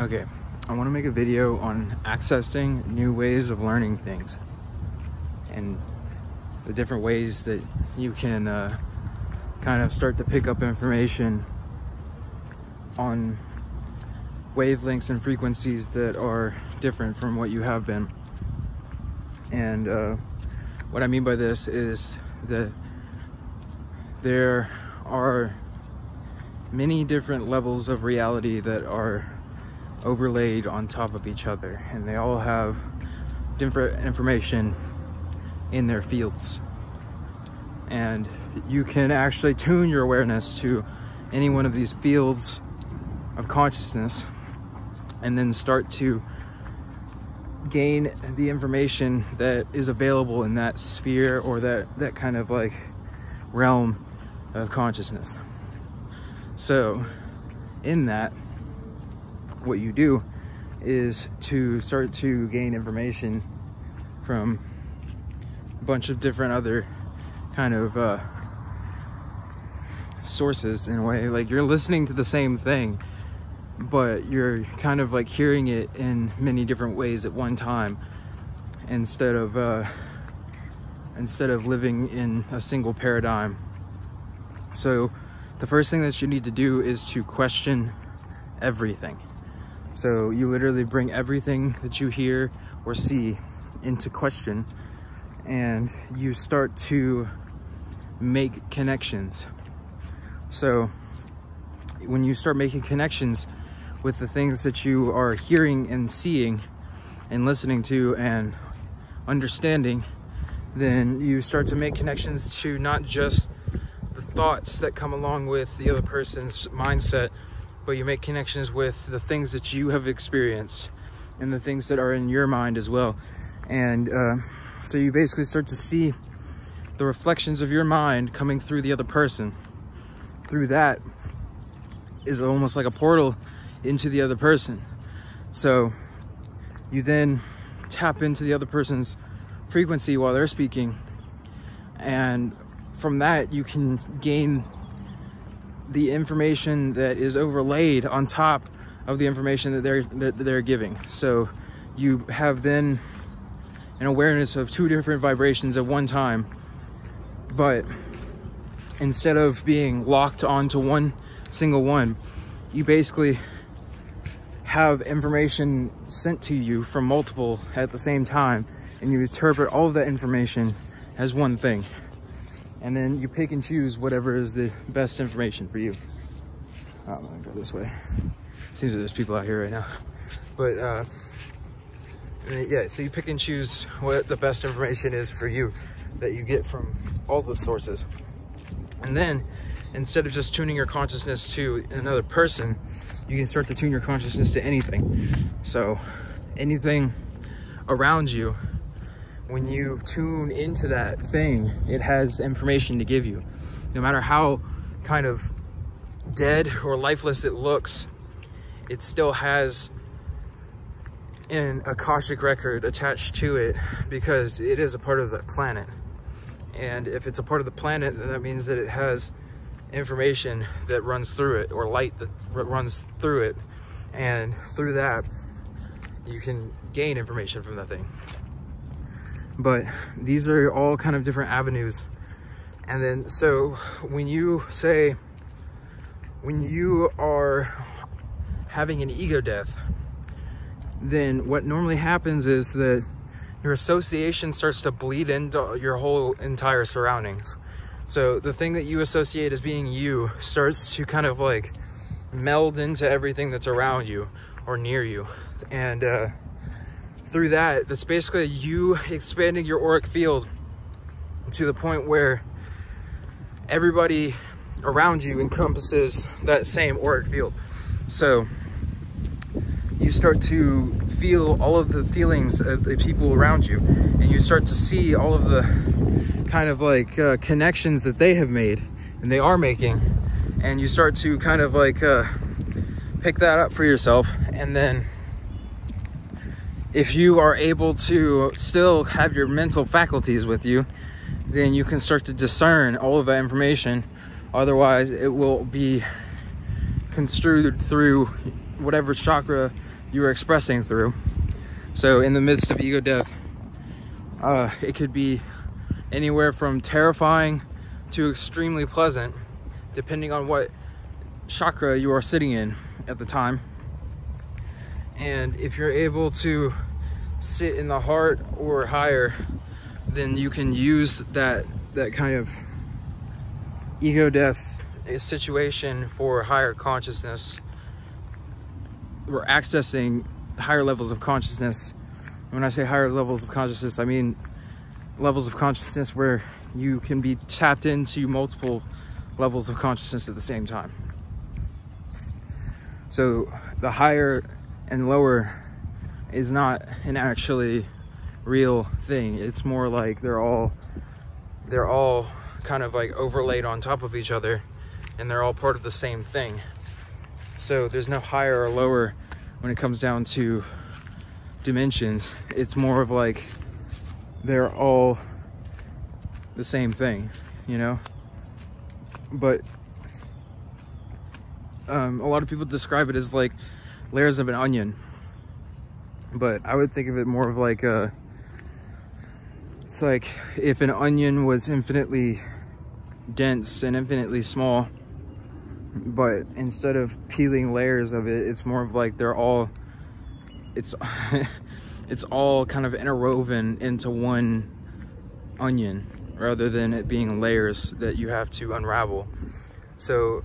Okay, I want to make a video on accessing new ways of learning things and the different ways that you can kind of start to pick up information on wavelengths and frequencies that are different from what you have been. And what I mean by this is that there are many different levels of reality that are overlaid on top of each other, and they all have different information in their fields. And you can actually tune your awareness to any one of these fields of consciousness and then start to gain the information that is available in that sphere or that kind of like realm of consciousness. So in that, what you do is to start to gain information from a bunch of different other kind of sources, in a way. Like, you're listening to the same thing, but you're kind of like hearing it in many different ways at one time, instead of living in a single paradigm. So the first thing that you need to do is to question everything. So you literally bring everything that you hear or see into question, and you start to make connections. So when you start making connections with the things that you are hearing and seeing and listening to and understanding, then you start to make connections to not just the thoughts that come along with the other person's mindset, but you make connections with the things that you have experienced and the things that are in your mind as well. And so you basically start to see the reflections of your mind coming through the other person. Through that is almost like a portal into the other person. So you then tap into the other person's frequency while they're speaking, and from that you can gain the information that is overlaid on top of the information that they're giving. So you have then an awareness of two different vibrations at one time, but instead of being locked onto one single one, you basically have information sent to you from multiple at the same time, and you interpret all of that information as one thing. And then you pick and choose whatever is the best information for you. Oh, I'm gonna go this way. Seems like there's people out here right now. But yeah, so you pick and choose what the best information is for you that you get from all the sources. And then, instead of just tuning your consciousness to another person, you can start to tune your consciousness to anything. So anything around you, when you tune into that thing, it has information to give you. No matter how kind of dead or lifeless it looks, it still has an Akashic record attached to it, because it is a part of the planet. And if it's a part of the planet, then that means that it has information that runs through it, or light that runs through it. And through that, you can gain information from that thing. But these are all kind of different avenues. And then, so when you are having an ego death, then what normally happens is that your association starts to bleed into your whole entire surroundings. So the thing that you associate as being you starts to kind of like meld into everything that's around you or near you. And through that, that's basically you expanding your auric field to the point where everybody around you encompasses that same auric field. So you start to feel all of the feelings of the people around you, and you start to see all of the kind of like connections that they have made and they are making, and you start to kind of like pick that up for yourself. And then if you are able to still have your mental faculties with you, then you can start to discern all of that information. Otherwise, it will be construed through whatever chakra you are expressing through. So in the midst of ego death, it could be anywhere from terrifying to extremely pleasant, depending on what chakra you are sitting in at the time. And if you're able to sit in the heart or higher, then you can use that kind of ego death situation for higher consciousness. We're accessing higher levels of consciousness. When I say higher levels of consciousness, I mean levels of consciousness where you can be tapped into multiple levels of consciousness at the same time. So the higher and lower is not an actually real thing. It's more like they're all kind of like overlaid on top of each other, and they're all part of the same thing. So there's no higher or lower when it comes down to dimensions. It's more of like they're all the same thing, you know? But a lot of people describe it as like layers of an onion, but I would think of it more of like it's like if an onion was infinitely dense and infinitely small, but instead of peeling layers of it, it's more of like they're all, it's it's all kind of interwoven into one onion, rather than it being layers that you have to unravel. So,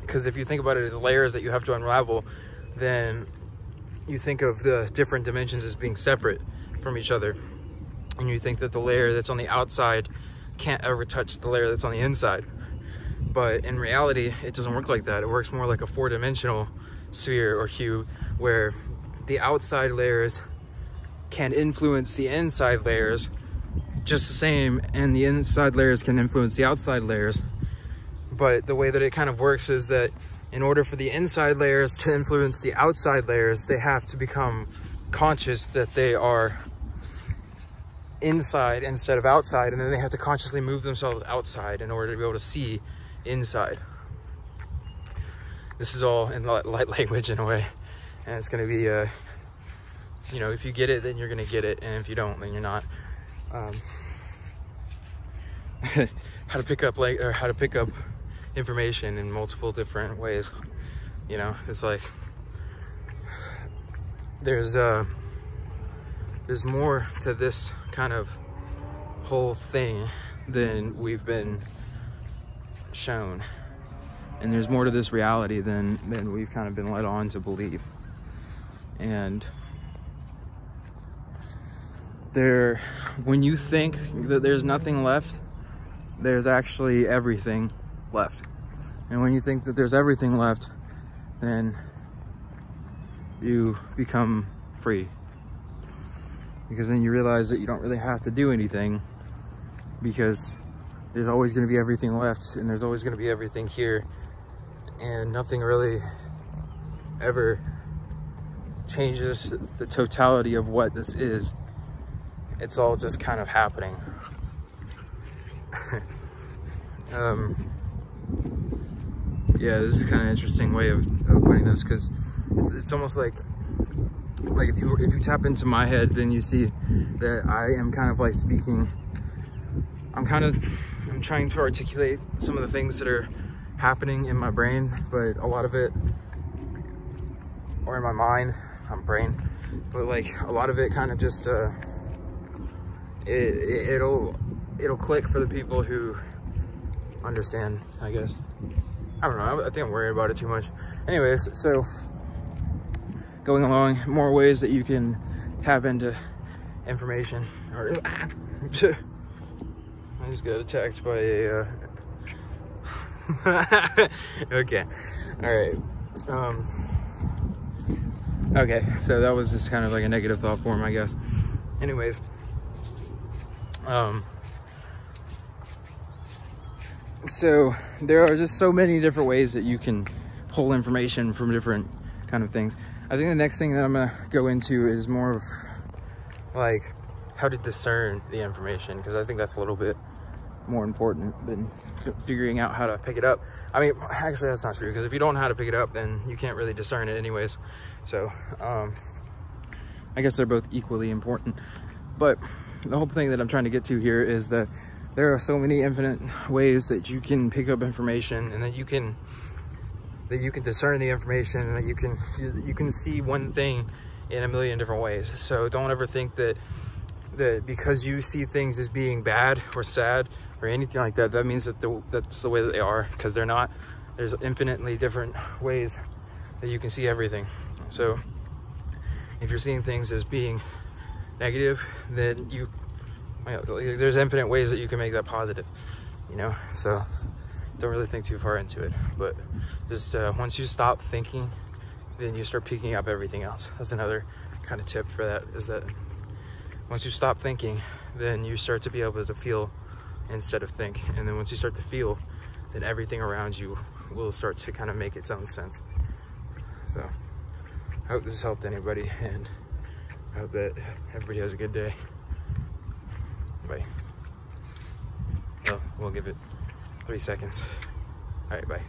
because if you think about it as layers that you have to unravel, then you think of the different dimensions as being separate from each other. And you think that the layer that's on the outside can't ever touch the layer that's on the inside. But in reality, it doesn't work like that. It works more like a four-dimensional sphere or cube, where the outside layers can influence the inside layers just the same, and the inside layers can influence the outside layers. But the way that it kind of works is that in order for the inside layers to influence the outside layers, they have to become conscious that they are inside instead of outside, and then they have to consciously move themselves outside in order to be able to see inside. This is all in light language in a way, and it's going to be you know, if you get it, then you're going to get it, and if you don't, then you're not. How to pick up information in multiple different ways. You know, it's like there's more to this kind of whole thing than we've been shown, and there's more to this reality than we've kind of been led on to believe. And when you think that there's nothing left, there's actually everything left. And when you think that there's everything left, then you become free. Because then you realize that you don't really have to do anything, because there's always going to be everything left, and there's always going to be everything here, and nothing really ever changes the totality of what this is. It's all just kind of happening. Yeah, this is kind of an interesting way of putting this, because it's almost like if you tap into my head, then you see that I am kind of like speaking. I'm trying to articulate some of the things that are happening in my brain, but a lot of it, or in my mind, brain, but like a lot of it kind of just it'll click for the people who understand, I guess. I don't know, I think I'm worried about it too much. Anyways, so going along, more ways that you can tap into information. Or I just got attacked by a okay, all right. Okay, so that was just kind of like a negative thought form, I guess. Anyways, so there are just so many different ways that you can pull information from different kind of things. I think the next thing that I'm gonna go into is more of like how to discern the information, because I think that's a little bit more important than figuring out how to pick it up. I mean, actually that's not true, because if you don't know how to pick it up, then you can't really discern it anyways. So I guess they're both equally important. But the whole thing that I'm trying to get to here is that there are so many infinite ways that you can pick up information, and that you can discern the information, and that you can see one thing in a million different ways. So don't ever think that because you see things as being bad or sad or anything like that, that means that that's the way that they are, because they're not. There's infinitely different ways that you can see everything. So if you're seeing things as being negative, then there's infinite ways that you can make that positive, you know? So don't really think too far into it, but just once you stop thinking, then you start picking up everything else. That's another kind of tip for that, is that once you stop thinking, then you start to be able to feel instead of think. And then once you start to feel, then everything around you will start to kind of make its own sense. So I hope this helped anybody, and I hope that everybody has a good day. Bye. Well, we'll give it 3 seconds. All right, bye.